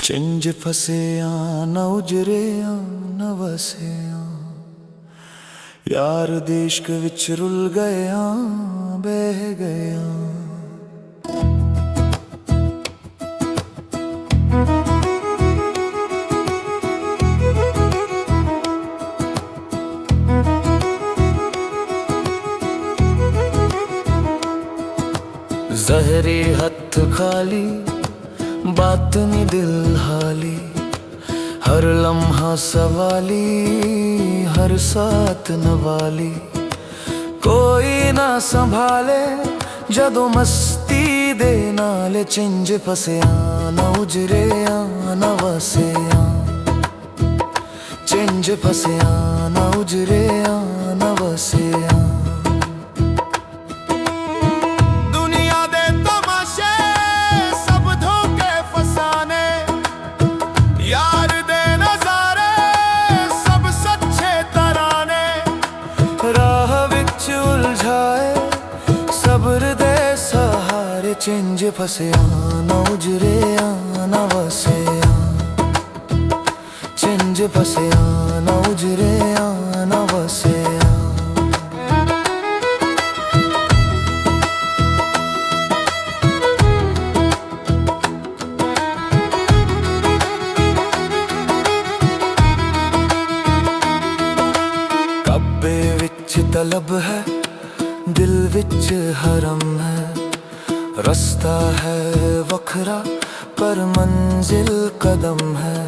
चिंज फसिया न उजरिया न वसिया यार देश्क विच रुल गया बह गया। जहरी हथ खाली बात नी दिल हाली, हर लम्हा सवाली हर साथ नवाली। कोई ना संभाले जदों मस्ती दे नाल, चिंज फसिया न उजरिया न वसिया। चिंज फसिया न उजरिया न वसिया। सब्र दे सहारे चिंज फसिया न उजरिया न वसिया। चिंज फसिया न उजरिया न वसिया। कब्बे विच तलब है दिल विच हरम है, रास्ता है वखरा पर मंजिल कदम है।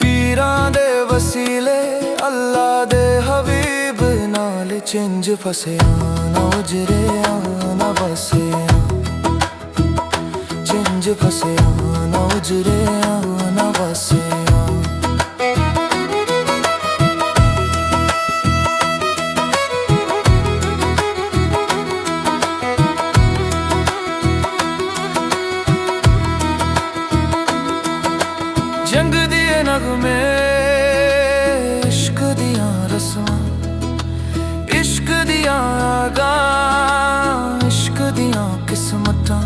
पीरां दे वसीले अल्लाह दे हबीब नाल, चिंज फसिया न उजरिया न वसिया। चिंज फसिया न उजरिया न वसिया। जंग दिए नगमे इश्क दिया रस्मां, इश्क दिया आगां इश्क दिया किस्मतां।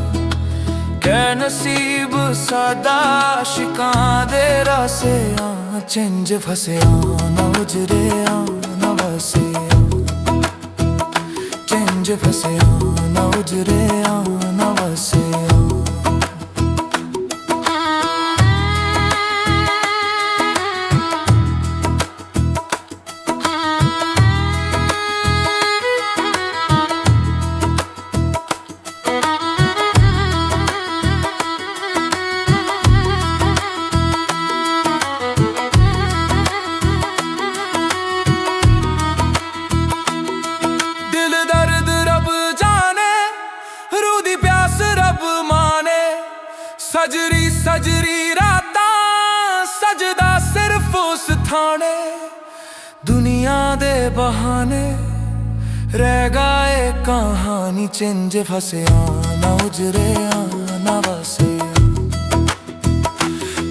कै नसीब सादा आशिकां दे रासियां, चिंज फसिया न उजरिया न वसिया। चिंज फसिया न उजरिया न वसिया। सजरी सजरी रातां सजदा सिर्फ उस थाने, दुनिया दे बहाने रह गए कहानी। चिंज फसिया न उजरिया न वसिया।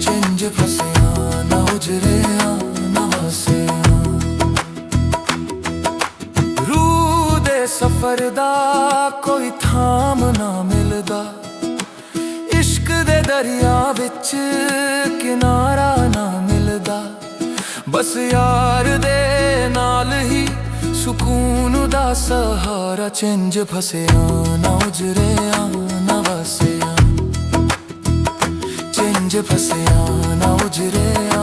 चिंज फसिया न उजरिया न वसिया। रूह दे सफर दा कोई थाम ना मिलदा, इश्क दे दरिया विच किनारा ना मिलदा। बस यार दे नाल ही सुकून दा सहारा, चिंज फसिया न उजरिया न वसिया। चिंज फसिया न उजरिया